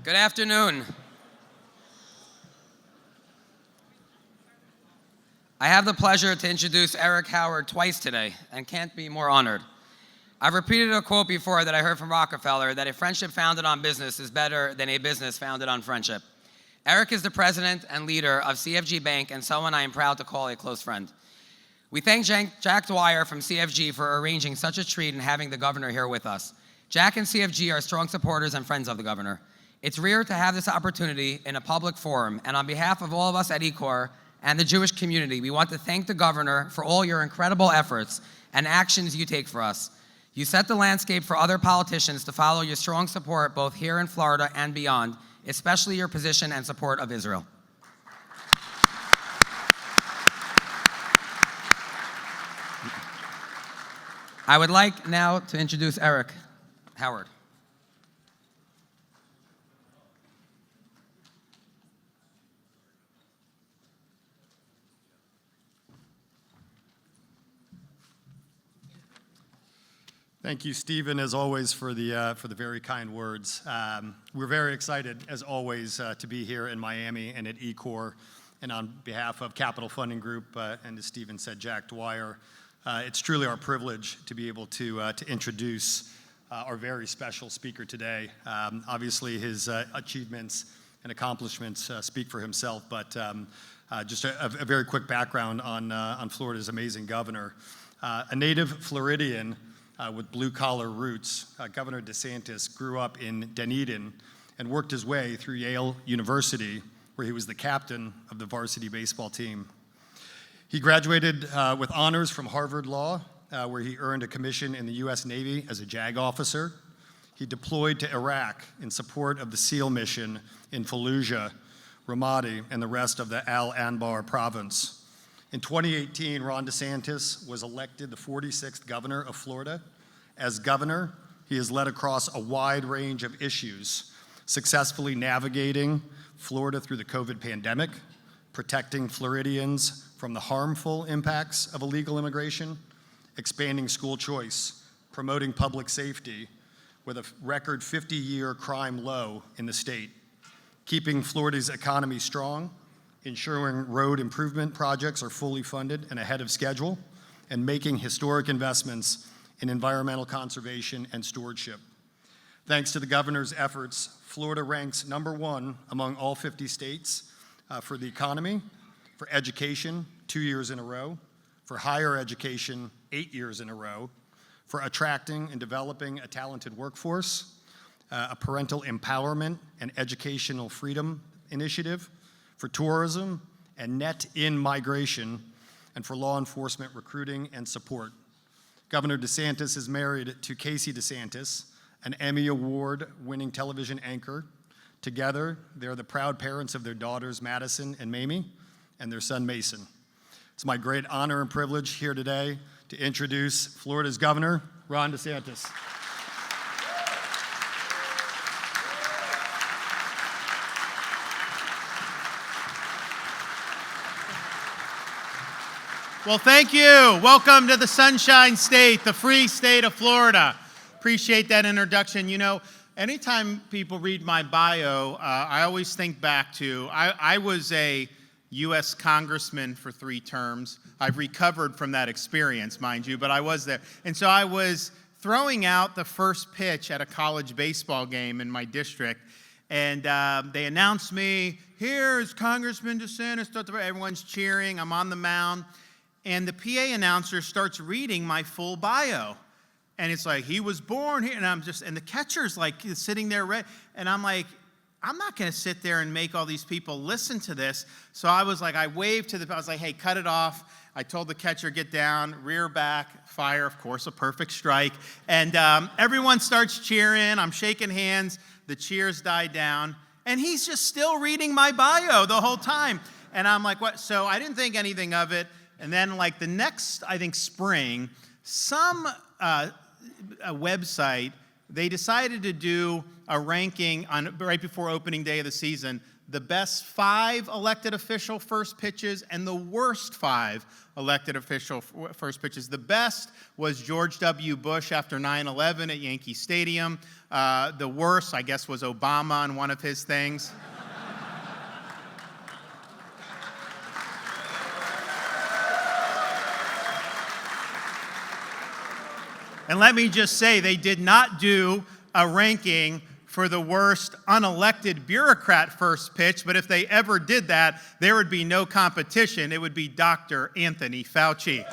Good afternoon. I have the pleasure to introduce Eric Howard twice today and can't be more honored. I've repeated a quote before that I heard from Rockefeller, that a friendship founded on business is better than a business founded on friendship. Eric is the president and leader of CFG Bank and someone I am proud to call a close friend. We thank Jack Dwyer from CFG for arranging such a treat and having the governor here with us. Jack and CFG are strong supporters and friends of the governor. It's rare to have this opportunity in a public forum, and on behalf of all of us at ECOR and the Jewish community, we want to thank the governor for all your incredible efforts and actions you take for us. You set the landscape for other politicians to follow your strong support both here in Florida and beyond, especially your position and support of Israel. I would like now to introduce Eric Howard. Thank you, Stephen, as always, for the very kind words. We're very excited, as always, to be here in Miami and at ECOR. And on behalf of Capital Funding Group, and as Stephen said, Jack Dwyer, it's truly our privilege to be able to introduce our very special speaker today. Obviously, his achievements and accomplishments speak for himself, but just a very quick background on Florida's amazing governor. A native Floridian, with blue-collar roots, Governor DeSantis grew up in Dunedin and worked his way through Yale University, where he was the captain of the varsity baseball team. He graduated with honors from Harvard Law, where he earned a commission in the U.S. Navy as a JAG officer. He deployed to Iraq in support of the SEAL mission in Fallujah, Ramadi, and the rest of the Anbar province. In 2018, Ron DeSantis was elected the 46th governor of Florida. As governor, he has led across a wide range of issues, successfully navigating Florida through the COVID pandemic, protecting Floridians from the harmful impacts of illegal immigration, expanding school choice, promoting public safety with a record 50-year crime low in the state, keeping Florida's economy strong, ensuring road improvement projects are fully funded and ahead of schedule, and making historic investments in environmental conservation and stewardship. Thanks to the governor's efforts, Florida ranks #1 among all 50 states for the economy, for education 2 years in a row, for higher education 8 years in a row, for attracting and developing a talented workforce, a parental empowerment and educational freedom initiative, for tourism and net in migration, and for law enforcement recruiting and support. Governor DeSantis is married to Casey DeSantis, an Emmy Award-winning television anchor. Together, they're the proud parents of their daughters, Madison and Mamie, and their son, Mason. It's my great honor and privilege here today to introduce Florida's Governor, Ron DeSantis. Well, thank you. Welcome to the Sunshine State, the free state of Florida. Appreciate that introduction. You know, anytime people read my bio, I always think back to, I was a U.S. congressman for 3 terms. I've recovered from that experience, mind you, but I was there. And so I was throwing out the first pitch at a college baseball game in my district, and they announced me, here's Congressman DeSantis, everyone's cheering, I'm on the mound. And the PA announcer starts reading my full bio. And it's like, he was born here. And the catcher's like sitting there, and I'm like, I'm not going to sit there and make all these people listen to this. So I was like, I waved I was like, hey, cut it off. I told the catcher, get down, rear back, fire, of course, a perfect strike. And everyone starts cheering. I'm shaking hands. The cheers die down. And he's just still reading my bio the whole time. And I'm like, what? So I didn't think anything of it. And then like the next, I think, spring, some a website, they decided to do a ranking on right before opening day of the season the best 5 elected official first pitches and the worst 5 elected official first pitches. The best was George W. Bush after 9/11 at Yankee Stadium. The worst, I guess, was Obama on one of his things. And let me just say, they did not do a ranking for the worst unelected bureaucrat first pitch, but if they ever did that, there would be no competition. It would be Dr. Anthony Fauci.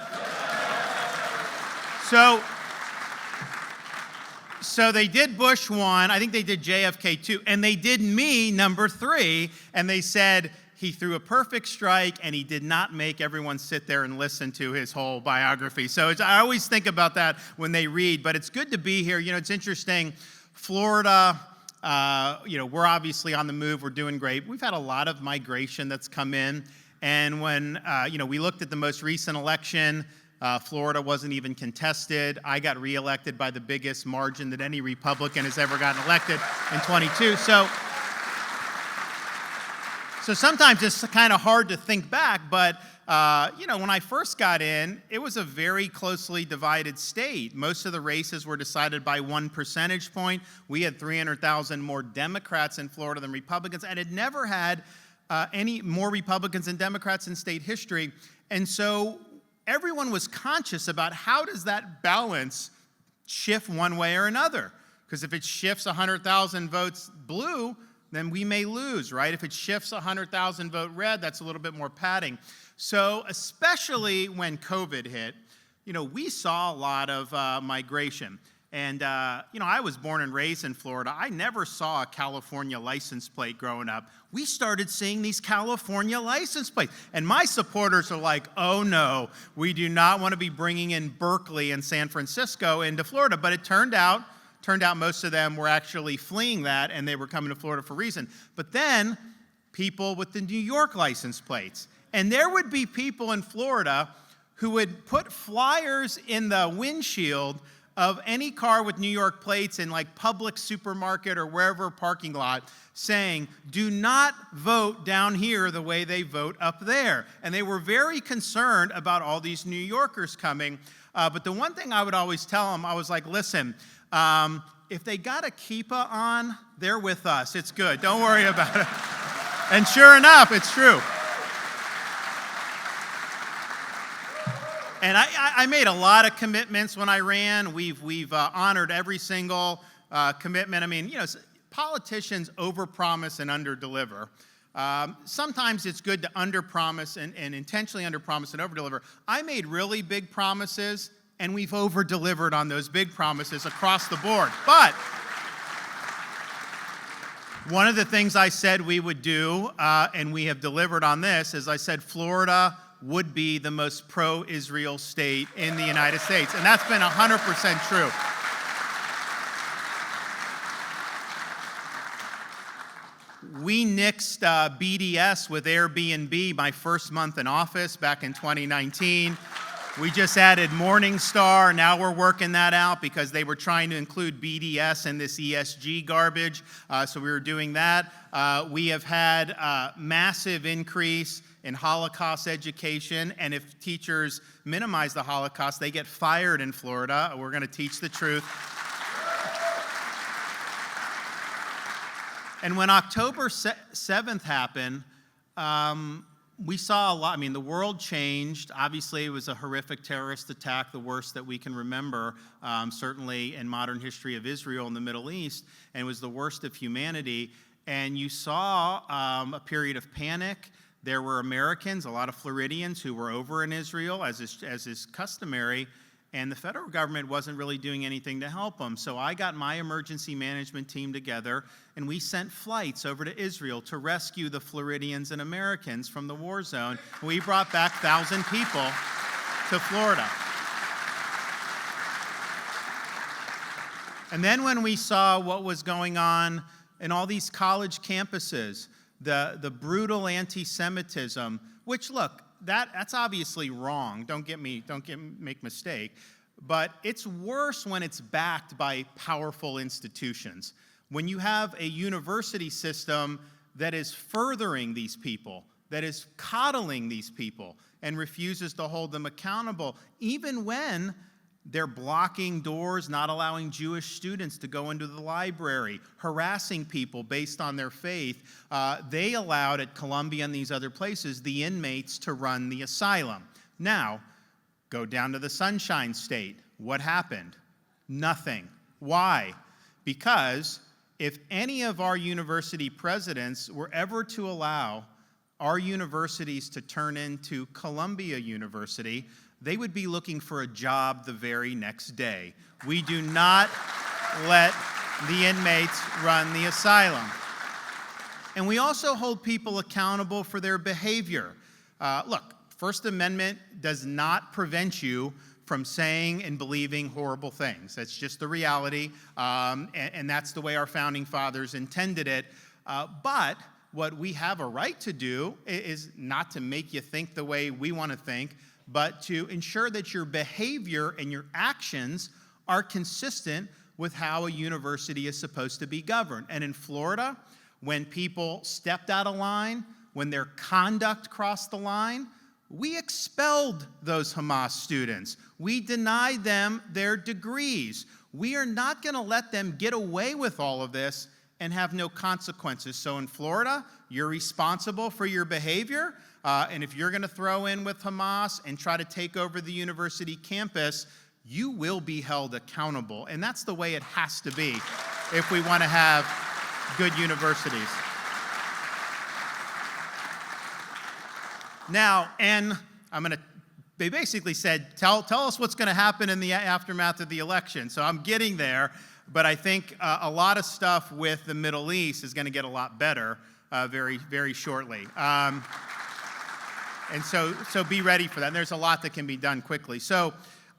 So they did Bush 1, I think they did JFK 2, and they did me number 3, and they said he threw a perfect strike and he did not make everyone sit there and listen to his whole biography. So I always think about that when they read, but it's good to be here. You know, it's interesting. Florida, we're obviously on the move. We're doing great. We've had a lot of migration that's come in. And when, we looked at the most recent election, Florida wasn't even contested. I got reelected by the biggest margin that any Republican has ever gotten elected in 22. So sometimes it's kind of hard to think back, but when I first got in, it was a very closely divided state. Most of the races were decided by 1 percentage point. We had 300,000 more Democrats in Florida than Republicans, and it never had any more Republicans than Democrats in state history. And so everyone was conscious about how does that balance shift one way or another? Because if it shifts 100,000 votes blue, then we may lose, right? If it shifts 100,000 vote red, that's a little bit more padding. So especially when COVID hit, we saw a lot of migration. And, I was born and raised in Florida. I never saw a California license plate growing up. We started seeing these California license plates. And my supporters are like, oh no, we do not want to be bringing in Berkeley and San Francisco into Florida. But it turned out most of them were actually fleeing that, and they were coming to Florida for a reason. But then, people with the New York license plates. And there would be people in Florida who would put flyers in the windshield of any car with New York plates in like Publix supermarket or wherever parking lot saying, do not vote down here the way they vote up there. And they were very concerned about all these New Yorkers coming. But the one thing I would always tell them, I was like, listen, if they got a kippah on, they're with us. It's good. Don't worry about it. And sure enough, it's true. And I made a lot of commitments when I ran. We've honored every single commitment. I mean, politicians overpromise and underdeliver. Sometimes it's good to underpromise and intentionally underpromise and overdeliver. I made really big promises, and we've over-delivered on those big promises across the board. But one of the things I said we would do, and we have delivered on this, is I said Florida would be the most pro-Israel state in the United States. And that's been 100% true. We nixed BDS with Airbnb my first month in office back in 2019. We just added Morningstar. Now we're working that out because they were trying to include BDS in this ESG garbage. So we were doing that. We have had a massive increase in Holocaust education. And if teachers minimize the Holocaust, they get fired in Florida. We're going to teach the truth. And when October 7th happened, we saw a lot. I mean, the world changed. Obviously, it was a horrific terrorist attack, the worst that we can remember, certainly in modern history of Israel and the Middle East, and it was the worst of humanity. And you saw a period of panic. There were Americans, a lot of Floridians, who were over in Israel, as is customary, and the federal government wasn't really doing anything to help them. So I got my emergency management team together, and we sent flights over to Israel to rescue the Floridians and Americans from the war zone. We brought back 1,000 people to Florida. And then when we saw what was going on in all these college campuses, the brutal anti-Semitism, which, look, that's obviously wrong. Make mistake. But it's worse when it's backed by powerful institutions. When you have a university system that is furthering these people, that is coddling these people, and refuses to hold them accountable, even when they're blocking doors, not allowing Jewish students to go into the library, harassing people based on their faith. They allowed at Columbia and these other places the inmates to run the asylum. Now, go down to the Sunshine State. What happened? Nothing. Why? Because if any of our university presidents were ever to allow our universities to turn into Columbia University, they would be looking for a job the very next day. We do not let the inmates run the asylum. And we also hold people accountable for their behavior. Look, First Amendment does not prevent you from saying and believing horrible things. That's just the reality, and that's the way our founding fathers intended it. But what we have a right to do is not to make you think the way we want to think, but to ensure that your behavior and your actions are consistent with how a university is supposed to be governed. And in Florida, when people stepped out of line, when their conduct crossed the line, we expelled those Hamas students. We denied them their degrees. We are not going to let them get away with all of this and have no consequences. So in Florida, you're responsible for your behavior. And if you're going to throw in with Hamas and try to take over the university campus, you will be held accountable. And that's the way it has to be if we want to have good universities. Now, and they basically said, tell us what's going to happen in the aftermath of the election. So I'm getting there, but I think a lot of stuff with the Middle East is going to get a lot better very, very shortly. And so be ready for that. And there's a lot that can be done quickly. So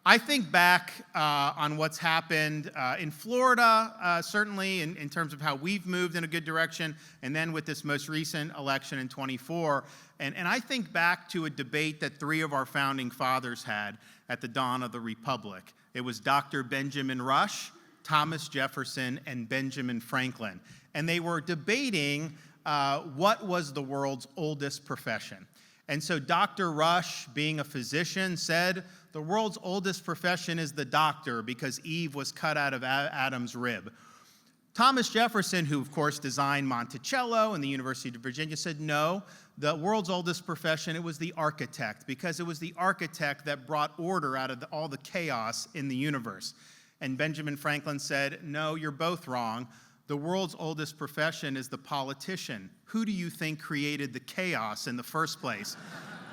I think back on what's happened in Florida, certainly in terms of how we've moved in a good direction, and then with this most recent election in 24. And I think back to a debate that three of our founding fathers had at the dawn of the Republic. It was Dr. Benjamin Rush, Thomas Jefferson, and Benjamin Franklin. And they were debating what was the world's oldest profession. And so Dr. Rush, being a physician, said the world's oldest profession is the doctor because Eve was cut out of Adam's rib. Thomas Jefferson, who of course designed Monticello and the University of Virginia, said no, the world's oldest profession, it was the architect, because it was the architect that brought order out of all the chaos in the universe. And Benjamin Franklin said, no, you're both wrong. The world's oldest profession is the politician. Who do you think created the chaos in the first place?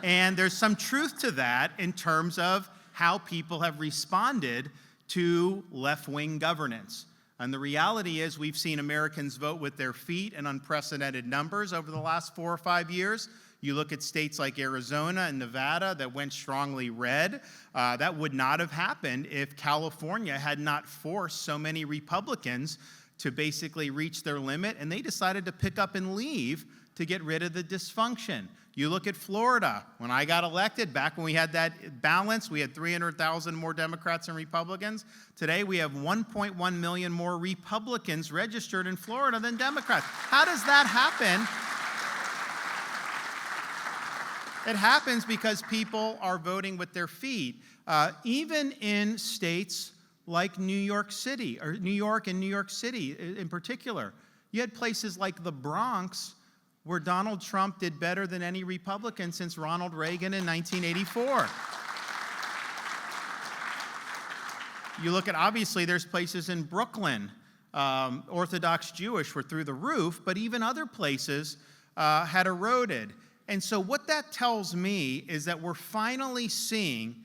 And there's some truth to that in terms of how people have responded to left-wing governance. And the reality is we've seen Americans vote with their feet in unprecedented numbers over the last 4 or 5 years. You look at states like Arizona and Nevada that went strongly red. That would not have happened if California had not forced so many Republicans to basically reach their limit, and they decided to pick up and leave to get rid of the dysfunction. You look at Florida. When I got elected, back when we had that balance, we had 300,000 more Democrats and Republicans. Today, we have 1.1 million more Republicans registered in Florida than Democrats. How does that happen? It happens because people are voting with their feet. Even in states like New York City, or New York and New York City in particular. You had places like the Bronx where Donald Trump did better than any Republican since Ronald Reagan in 1984. You look at, obviously, there's places in Brooklyn, Orthodox Jewish were through the roof, but even other places had eroded. And so what that tells me is that we're finally seeing,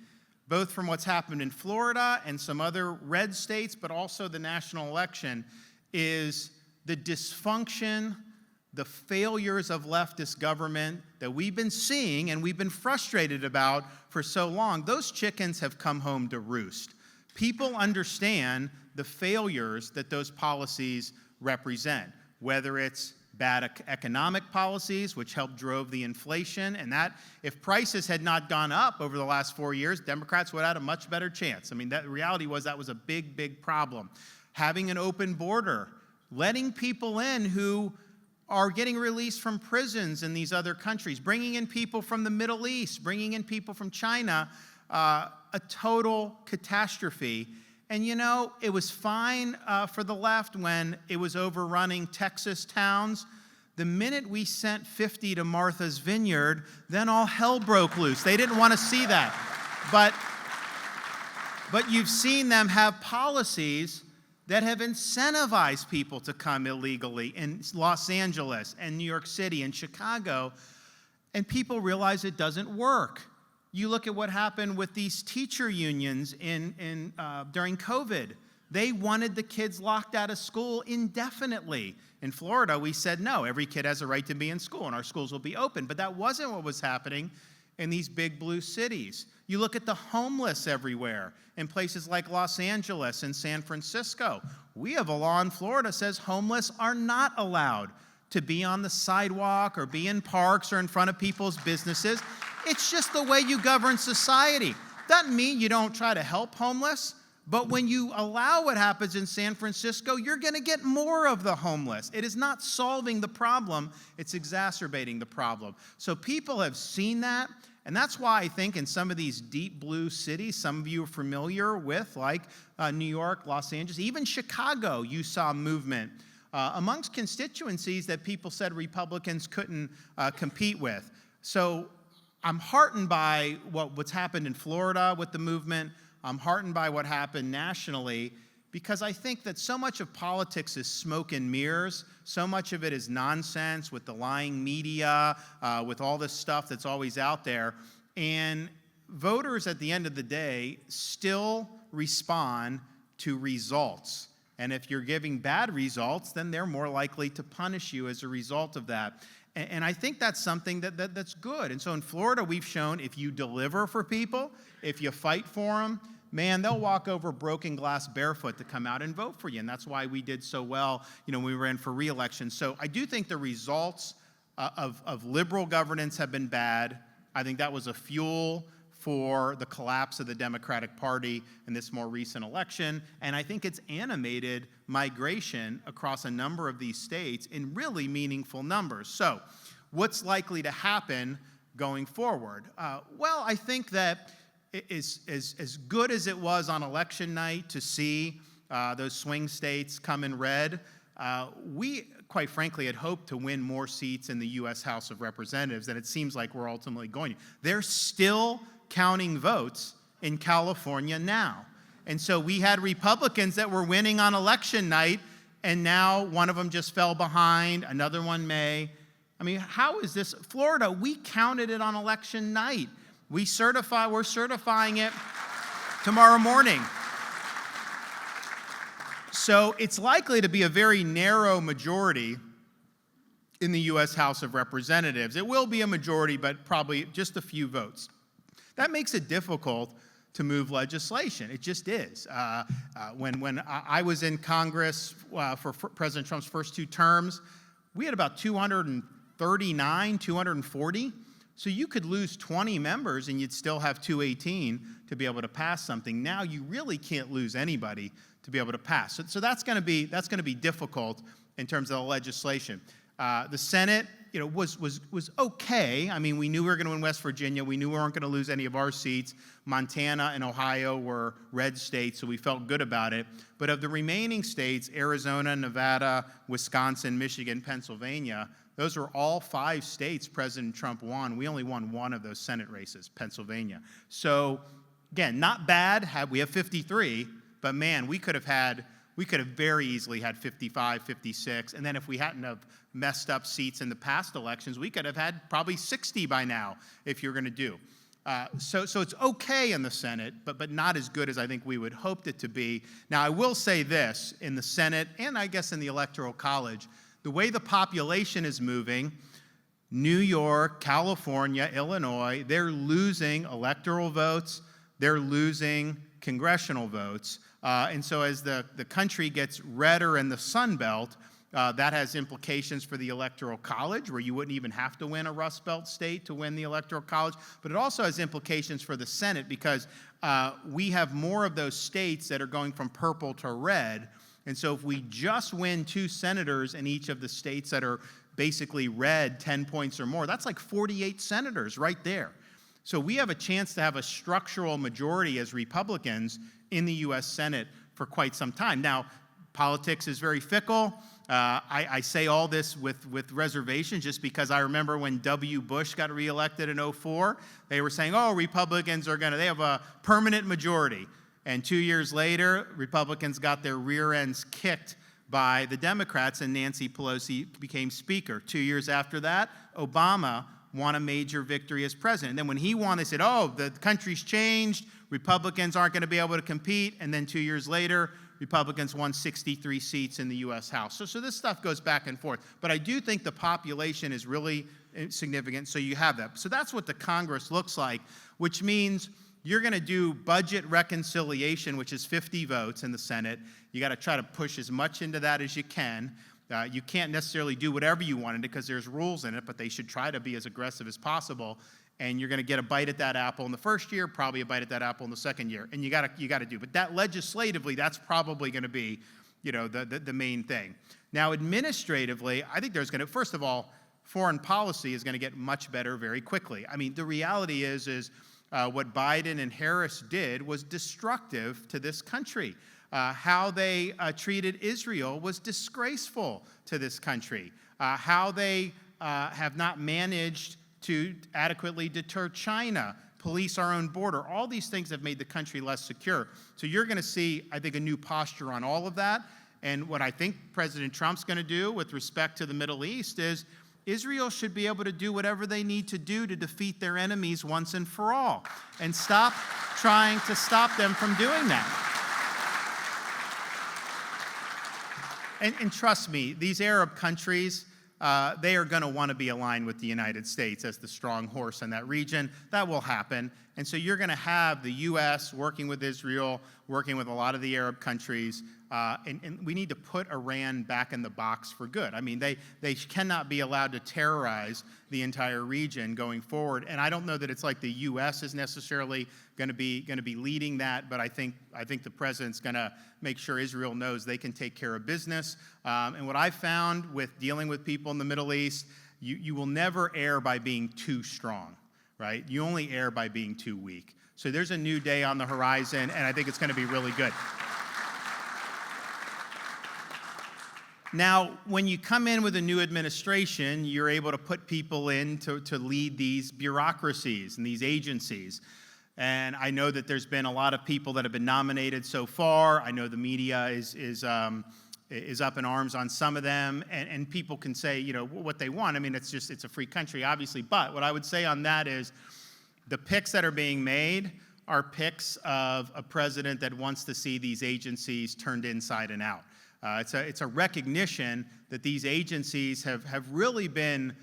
both from what's happened in Florida and some other red states, but also the national election, is the dysfunction, the failures of leftist government that we've been seeing and we've been frustrated about for so long. Those chickens have come home to roost. People understand the failures that those policies represent, whether it's bad economic policies, which helped drove the inflation, and that, if prices had not gone up over the last 4 years, Democrats would have had a much better chance. I mean, the reality was that was a big, big problem. Having an open border, letting people in who are getting released from prisons in these other countries, bringing in people from the Middle East, bringing in people from China, a total catastrophe. And you know, it was fine for the left when it was overrunning Texas towns. The minute we sent 50 to Martha's Vineyard, then all hell broke loose. They didn't want to see that. But you've seen them have policies that have incentivized people to come illegally in Los Angeles and New York City and Chicago, and people realize it doesn't work. You look at what happened with these teacher unions during COVID. They wanted the kids locked out of school indefinitely. In Florida, we said, no, every kid has a right to be in school, and our schools will be open. But that wasn't what was happening in these big blue cities. You look at the homeless everywhere in places like Los Angeles and San Francisco. We have a law in Florida that says homeless are not allowed to be on the sidewalk or be in parks or in front of people's businesses. It's just the way you govern society. Doesn't mean you don't try to help homeless, but when you allow what happens in San Francisco, you're going to get more of the homeless. It is not solving the problem, it's exacerbating the problem. So people have seen that, and that's why I think in some of these deep blue cities, some of you are familiar with, like New York, Los Angeles, even Chicago, you saw movement amongst constituencies that people said Republicans couldn't compete with. So I'm heartened by what's happened in Florida with the movement. I'm heartened by what happened nationally, because I think that so much of politics is smoke and mirrors. So much of it is nonsense with the lying media, with all this stuff that's always out there. And voters at the end of the day still respond to results. And if you're giving bad results, then they're more likely to punish you as a result of that. And I think that's something that's good. And so in Florida, we've shown if you deliver for people, if you fight for them, man, they'll walk over broken glass barefoot to come out and vote for you. And that's why we did so well, when we ran for re-election. So I do think the results of liberal governance have been bad. I think that was a fuel for the collapse of the Democratic Party in this more recent election. And I think it's animated migration across a number of these states in really meaningful numbers. So what's likely to happen going forward? Well, I think that as good as it was on election night to see those swing states come in red, we, quite frankly, had hoped to win more seats in the U.S. House of Representatives, and it seems like we're ultimately going to. They're still counting votes in California now. And so we had Republicans that were winning on election night, and now one of them just fell behind, another one may. I mean, how is this? Florida, we counted it on election night. We're certifying it tomorrow morning. So it's likely to be a very narrow majority in the U.S. House of Representatives. It will be a majority, but probably just a few votes. That makes it difficult to move legislation. It just is. When I was in Congress for President Trump's first two terms, we had about 239, 240. So you could lose 20 members and you'd still have 218 to be able to pass something. Now you really can't lose anybody to be able to pass. So that's going to be difficult in terms of the legislation. The Senate, was okay. I mean, we knew we were going to win West Virginia. We knew we weren't going to lose any of our seats. Montana and Ohio were red states, so we felt good about it. But of the remaining states, Arizona, Nevada, Wisconsin, Michigan, Pennsylvania, those were all 5 states President Trump won. We only won one of those Senate races, Pennsylvania. So, again, not bad. We have 53, but man, we could have very easily had 55, 56, and then if we hadn't have messed up seats in the past elections, we could have had probably 60 by now if you're going to do. So it's okay in the Senate, but not as good as I think we would hoped it to be. Now, I will say this, in the Senate and I guess in the Electoral College, the way the population is moving, New York, California, Illinois, they're losing electoral votes, they're losing congressional votes. And so as the country gets redder in the Sun Belt, that has implications for the Electoral College, where you wouldn't even have to win a Rust Belt state to win the Electoral College. But it also has implications for the Senate, because we have more of those states that are going from purple to red, And so if we just win 2 senators in each of the states that are basically red 10 points or more, that's like 48 senators right there. So we have a chance to have a structural majority as Republicans in the U.S. Senate for quite some time. Now, politics is very fickle. I say all this with reservation just because I remember when W. Bush got reelected in 2004, they were saying, oh, Republicans they have a permanent majority. And 2 years later, Republicans got their rear ends kicked by the Democrats, and Nancy Pelosi became Speaker. 2 years after that, Obama won a major victory as president. And then when he won, they said, oh, the country's changed, Republicans aren't going to be able to compete. And then 2 years later, Republicans won 63 seats in the U.S. House. So this stuff goes back and forth. But I do think the population is really significant, so you have that. So that's what the Congress looks like, which means you're going to do budget reconciliation, which is 50 votes in the Senate. You got to try to push as much into that as you can. You can't necessarily do whatever you wanted because there's rules in it, but they should try to be as aggressive as possible. And you're going to get a bite at that apple in the first year, probably a bite at that apple in the second year. And you got to do. But that legislatively, that's probably going to be, the main thing. Now, administratively, I think there's going to, first of all, foreign policy is going to get much better very quickly. I mean, the reality is what Biden and Harris did was destructive to this country. How they treated Israel was disgraceful to this country. How they have not managed to adequately deter China, police our own border. All these things have made the country less secure. So you're going to see, I think, a new posture on all of that. And what I think President Trump's going to do with respect to the Middle East is Israel should be able to do whatever they need to do to defeat their enemies once and for all, and stop trying to stop them from doing that. And trust me, these Arab countries, they are going to want to be aligned with the United States as the strong horse in that region. That will happen. And so you're going to have the U.S. working with Israel, working with a lot of the Arab countries, and we need to put Iran back in the box for good. I mean, they cannot be allowed to terrorize the entire region going forward. And I don't know that it's like the U.S. is necessarily going to be leading that, but I think the president's going to make sure Israel knows they can take care of business. And what I found with dealing with people in the Middle East, you will never err by being too strong, right? You only err by being too weak. So there's a new day on the horizon, and I think it's going to be really good. Now, when you come in with a new administration, you're able to put people in to lead these bureaucracies and these agencies. And I know that there's been a lot of people that have been nominated so far. I know the media is up in arms on some of them, and people can say, what they want. I mean, it's a free country, obviously. But what I would say on that is the picks that are being made are picks of a president that wants to see these agencies turned inside and out. It's a recognition that these agencies have really been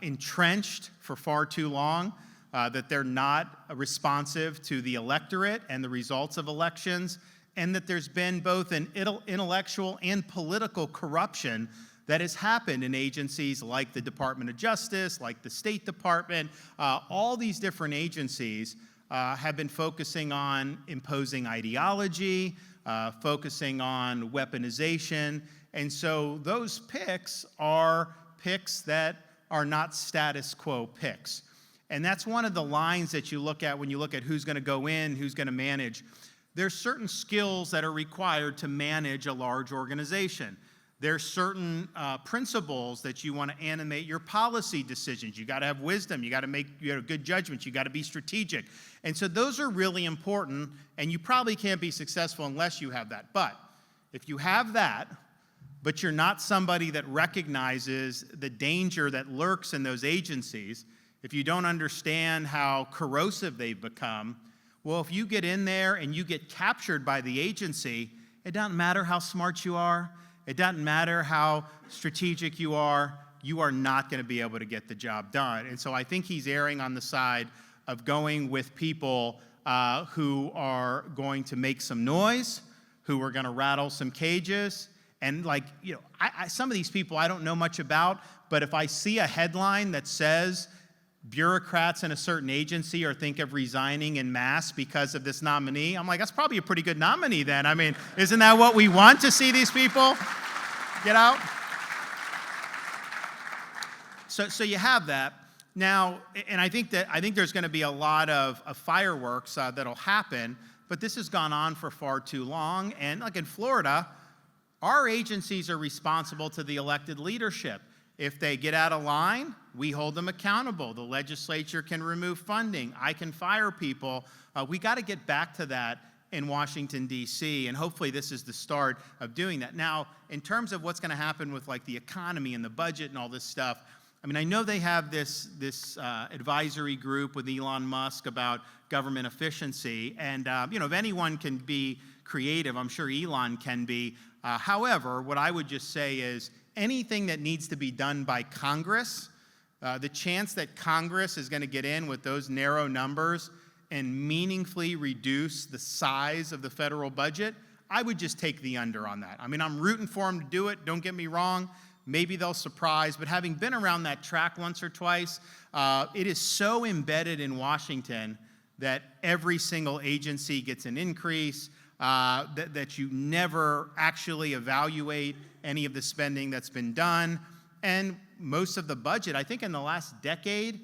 entrenched for far too long, that they're not responsive to the electorate and the results of elections, and that there's been both an intellectual and political corruption that has happened in agencies like the Department of Justice, like the State Department. All these different agencies have been focusing on imposing ideology, focusing on weaponization. And so those picks are picks that are not status quo picks. And that's one of the lines that you look at when you look at who's going to go in, who's going to manage. There's certain skills that are required to manage a large organization. There's certain principles that you want to animate your policy decisions. You got to have wisdom. You got to make good judgments. You got to be strategic. And so those are really important, and you probably can't be successful unless you have that. But if you have that, but you're not somebody that recognizes the danger that lurks in those agencies, if you don't understand how corrosive they've become, well, if you get in there and you get captured by the agency, it doesn't matter how smart you are. It doesn't matter how strategic you are not going to be able to get the job done. And so I think he's erring on the side of going with people who are going to make some noise, who are going to rattle some cages. And some of these people I don't know much about, but if I see a headline that says bureaucrats in a certain agency are think of resigning en masse because of this nominee. I'm like, that's probably a pretty good nominee then. I mean, isn't that what we want to see these people get out? So you have that. Now, and I think there's going to be a lot of fireworks that'll happen, but this has gone on for far too long. And like in Florida, our agencies are responsible to the elected leadership. If they get out of line, we hold them accountable. The legislature can remove funding. I can fire people. We got to get back to that in Washington, D.C., and hopefully this is the start of doing that. Now, in terms of what's going to happen with like the economy and the budget and all this stuff, I mean, I know they have this advisory group with Elon Musk about government efficiency, and if anyone can be creative, I'm sure Elon can be. However, what I would just say is anything that needs to be done by Congress, the chance that Congress is going to get in with those narrow numbers and meaningfully reduce the size of the federal budget, I would just take the under on that. I mean, I'm rooting for them to do it, don't get me wrong. Maybe they'll surprise, but having been around that track once or twice, it is so embedded in Washington that every single agency gets an increase, that you never actually evaluate any of the spending that's been done. And most of the budget, I think in the last decade,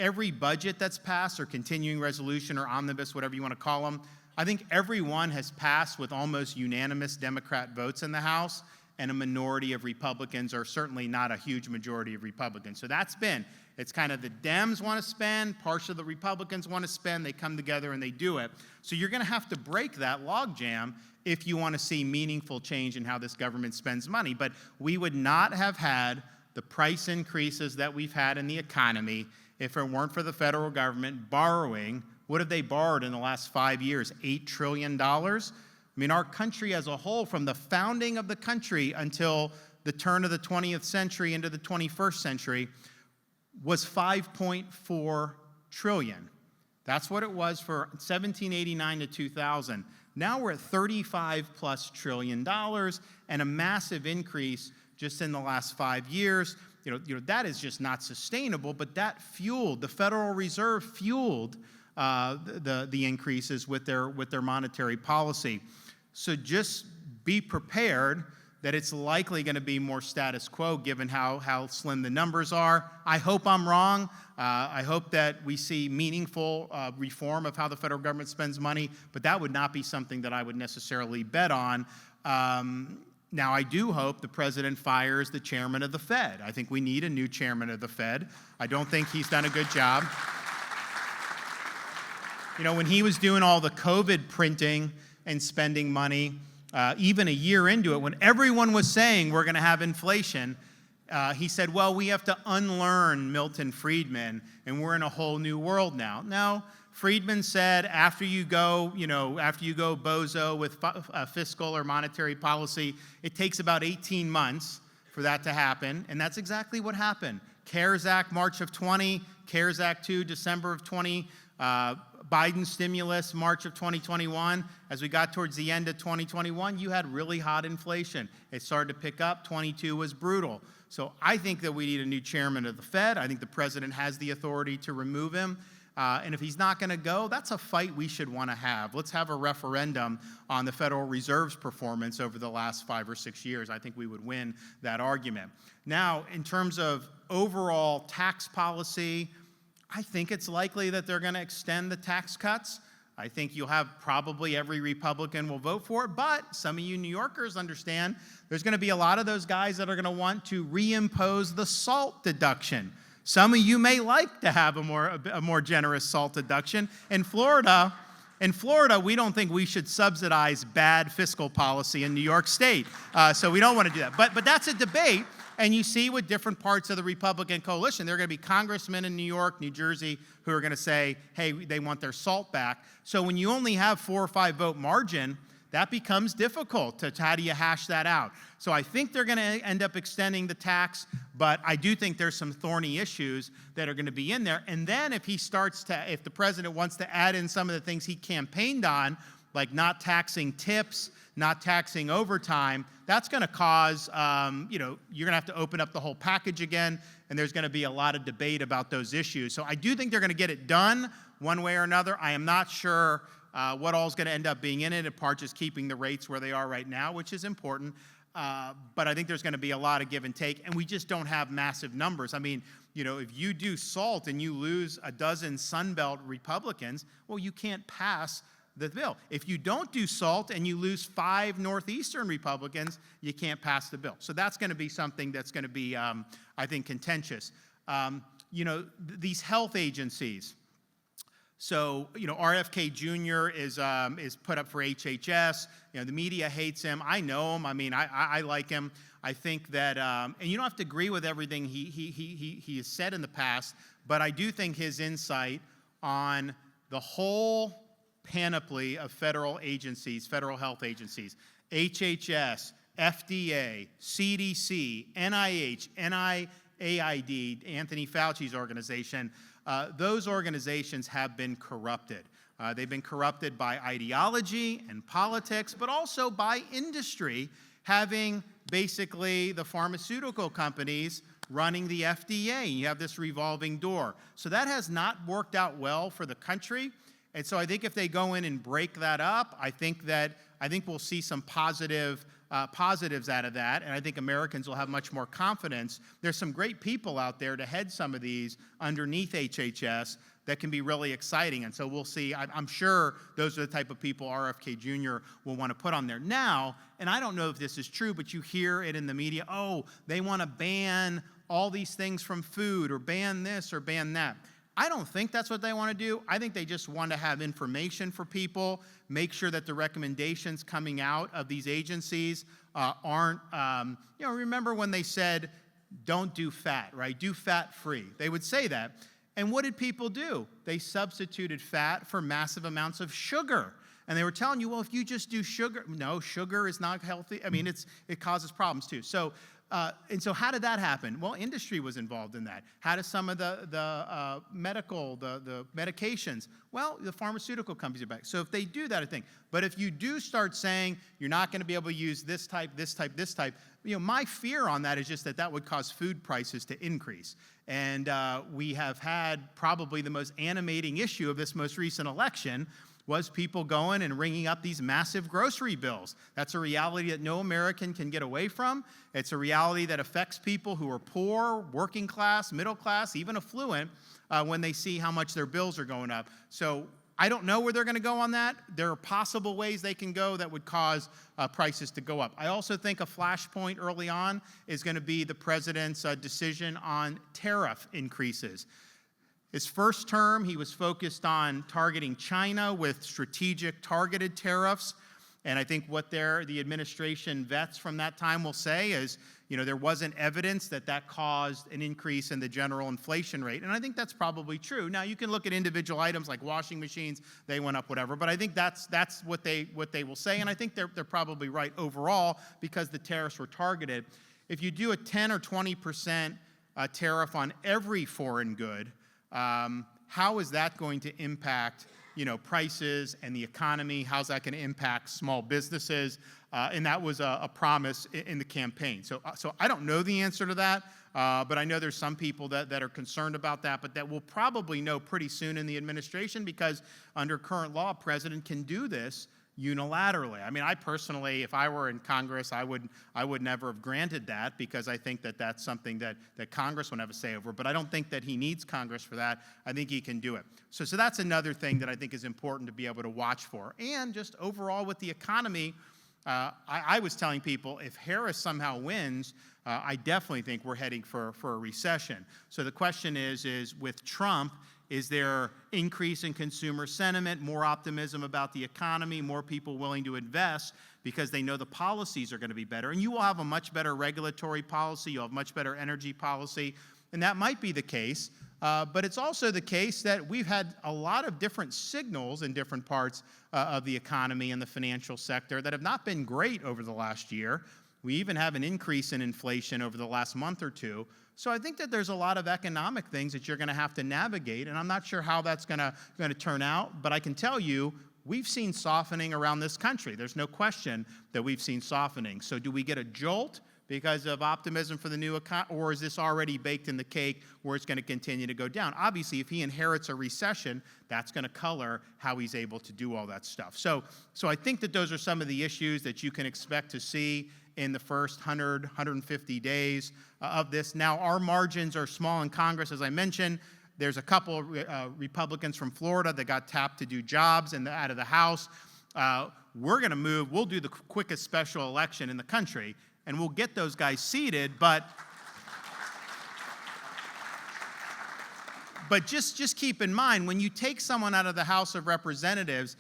every budget that's passed, or continuing resolution or omnibus, whatever you want to call them, I think every one has passed with almost unanimous Democrat votes in the House, and a minority of Republicans, or certainly not a huge majority of Republicans. So it's kind of the Dems want to spend, parts of the Republicans want to spend, they come together and they do it. So you're going to have to break that logjam if you want to see meaningful change in how this government spends money. But we would not have had the price increases that we've had in the economy if it weren't for the federal government borrowing. What have they borrowed in the last 5 years? $8 trillion? I mean, our country as a whole, from the founding of the country until the turn of the 20th century into the 21st century, was $5.4 trillion. That's what it was for 1789 to 2000. Now we're at $35+ trillion, and a massive increase just in the last 5 years. That is just not sustainable, but that fueled, the Federal Reserve fueled the increases with their monetary policy. So just be prepared that it's likely going to be more status quo given how slim the numbers are. I hope I'm wrong. I hope that we see meaningful reform of how the federal government spends money, but that would not be something that I would necessarily bet on. Now, I do hope the president fires the chairman of the Fed. I think we need a new chairman of the Fed. I don't think he's done a good job. When he was doing all the COVID printing and spending money, even a year into it, when everyone was saying we're going to have inflation, he said, well, we have to unlearn Milton Friedman, and we're in a whole new world now. No, Friedman said after you go bozo with fiscal or monetary policy, it takes about 18 months for that to happen, and that's exactly what happened. CARES Act, March of 20, CARES Act 2, December of 20, Biden stimulus, March of 2021. As we got towards the end of 2021, you had really hot inflation. It started to pick up. 22 was brutal. So I think that we need a new chairman of the Fed. I think the president has the authority to remove him. And if he's not going to go, that's a fight we should want to have. Let's have a referendum on the Federal Reserve's performance over the last 5 or 6 years. I think we would win that argument. Now, in terms of overall tax policy, I think it's likely that they're going to extend the tax cuts. I think you'll have probably every Republican will vote for it, but some of you New Yorkers understand there's going to be a lot of those guys that are going to want to reimpose the SALT deduction. Some of you may like to have a more generous SALT deduction. In Florida, we don't think we should subsidize bad fiscal policy in New York State, so we don't want to do that. But that's a debate. And you see with different parts of the Republican coalition, there are going to be congressmen in New York, New Jersey, who are going to say, hey, they want their SALT back. So when you only have 4 or 5 vote margin, that becomes difficult. How do you hash that out? So I think they're going to end up extending the tax, but I do think there's some thorny issues that are going to be in there. And then if the president wants to add in some of the things he campaigned on, like not taxing tips, not taxing overtime, that's going to cause, you're going to have to open up the whole package again, and there's going to be a lot of debate about those issues. So I do think they're going to get it done one way or another. I am not sure what all is going to end up being in it, apart just keeping the rates where they are right now, which is important. But I think there's going to be a lot of give and take, and we just don't have massive numbers. I mean, if you do SALT and you lose a dozen Sunbelt Republicans, well, you can't pass the bill. If you don't do SALT and you lose 5 Northeastern Republicans, you can't pass the bill. So that's going to be something that's going to be, I think, contentious. These health agencies. So, RFK Jr. is put up for HHS. The media hates him. I know him. I mean, I like him. I think that, and you don't have to agree with everything he has said in the past, but I do think his insight on the whole panoply of federal agencies, federal health agencies, HHS, FDA, CDC, NIH, NIAID, Anthony Fauci's organization, those organizations have been corrupted. They've been corrupted by ideology and politics, but also by industry, having basically the pharmaceutical companies running the FDA. You have this revolving door. So that has not worked out well for the country. And so I think if they go in and break that up, I think we'll see some positives out of that, and I think Americans will have much more confidence. There's some great people out there to head some of these underneath HHS that can be really exciting, and so we'll see. I'm sure those are the type of people RFK Jr. will want to put on there. Now, and I don't know if this is true, but you hear it in the media, they want to ban all these things from food, or ban this or ban that. I don't think that's what they want to do. I think they just want to have information for people, make sure that the recommendations coming out of these agencies aren't, remember when they said, don't do fat, right? Do fat-free. They would say that. And what did people do? They substituted fat for massive amounts of sugar. And they were telling you, well, if you just do sugar, no, sugar is not healthy. I mean, it causes problems too. So how did that happen? Well, industry was involved in that. How does some of the medications? Well, the pharmaceutical companies are back. So if they do that, I think. But if you do start saying you're not going to be able to use this type, my fear on that is just that would cause food prices to increase. And we have had probably the most animating issue of this most recent election was people going and ringing up these massive grocery bills. That's a reality that no American can get away from. It's a reality that affects people who are poor, working class, middle class, even affluent, when they see how much their bills are going up. So I don't know where they're going to go on that. There are possible ways they can go that would cause prices to go up. I also think a flashpoint early on is going to be the president's decision on tariff increases. His first term, he was focused on targeting China with strategic targeted tariffs. And I think what the administration vets from that time will say is, there wasn't evidence that caused an increase in the general inflation rate. And I think that's probably true. Now, you can look at individual items like washing machines, they went up, whatever. But I think that's what they will say. And I think they're probably right overall because the tariffs were targeted. If you do a 10 or 20% tariff on every foreign good, how is that going to impact, prices and the economy? How's that going to impact small businesses? And that was a promise in the campaign. So I don't know the answer to that, but I know there's some people that are concerned about that, but that we'll probably know pretty soon in the administration because under current law, a president can do this unilaterally. I mean, I personally, if I were in Congress, I would never have granted that because I think that's something that Congress would have a say over. But I don't think that he needs Congress for that. I think he can do it. So that's another thing that I think is important to be able to watch for. And just overall with the economy, I was telling people if Harris somehow wins, I definitely think we're heading for a recession. So the question is with Trump, is there increase in consumer sentiment, more optimism about the economy, more people willing to invest because they know the policies are going to be better? And you will have a much better regulatory policy, you'll have much better energy policy, and that might be the case. But it's also the case that we've had a lot of different signals in different parts of the economy and the financial sector that have not been great over the last year. We even have an increase in inflation over the last month or two. So I think that there's a lot of economic things that you're going to have to navigate, and I'm not sure how that's going to turn out, but I can tell you we've seen softening around this country. There's no question that we've seen softening. So do we get a jolt because of optimism for the new economy, or is this already baked in the cake where it's going to continue to go down? Obviously, if he inherits a recession, that's going to color how he's able to do all that stuff. So I think that those are some of the issues that you can expect to see in the first 100, 150 days of this. Now, our margins are small in Congress, as I mentioned. There's a couple Republicans from Florida that got tapped to do jobs out of the House. We're going to move. We'll do the quickest special election in the country, and we'll get those guys seated. But just keep in mind, when you take someone out of the House of Representatives,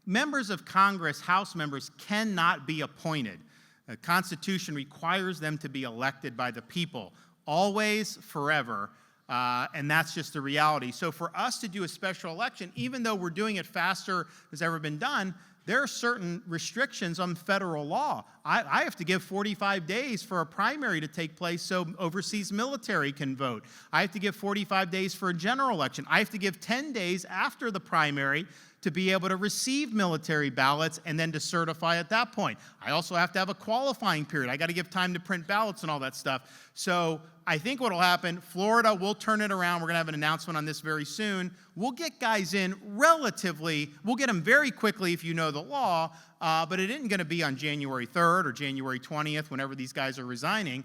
members of Congress, House members, cannot be appointed. The Constitution requires them to be elected by the people, always, forever. And that's just the reality. So for us to do a special election, even though we're doing it faster than has ever been done, there are certain restrictions on federal law. I have to give 45 days for a primary to take place so overseas military can vote. I have to give 45 days for a general election. I have to give 10 days after the primary to be able to receive military ballots and then to certify at that point. I also have to have a qualifying period. I got to give time to print ballots and all that stuff. So I think what will happen, Florida, we'll turn it around. We're going to have an announcement on this very soon. We'll get guys in relatively, we'll get them very quickly if you know the law, but it isn't going to be on January 3rd or January 20th, whenever these guys are resigning.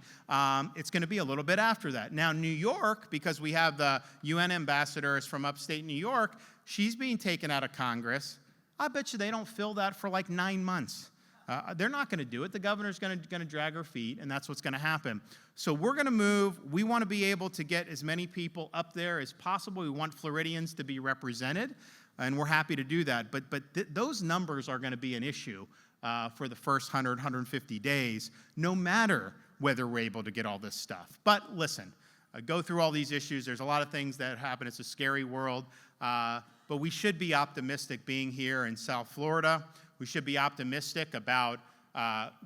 It's going to be a little bit after that. Now, New York, because we have the UN ambassador is from upstate New York, she's being taken out of Congress. I bet you they don't fill that for like 9 months. They're not going to do it. The governor's going to drag her feet, and that's what's going to happen. So we're going to move. We want to be able to get as many people up there as possible. We want Floridians to be represented, and we're happy to do that. But those numbers are going to be an issue for the first 100, 150 days, no matter whether we're able to get all this stuff. But listen, go through all these issues. There's a lot of things that happen. It's a scary world. But we should be optimistic being here in South Florida. We should be optimistic about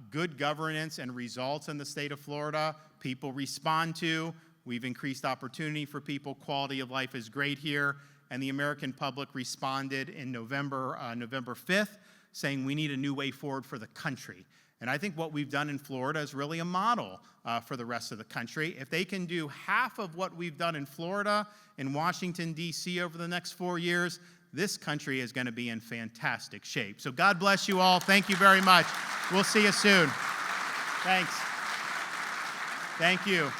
good governance and results in the state of Florida. People respond to. We've increased opportunity for people. Quality of life is great here. And the American public responded in November 5th, saying we need a new way forward for the country. And I think what we've done in Florida is really a model for the rest of the country. If they can do half of what we've done in Florida, in Washington, D.C. over the next 4 years, this country is going to be in fantastic shape. So God bless you all. Thank you very much. We'll see you soon. Thanks. Thank you.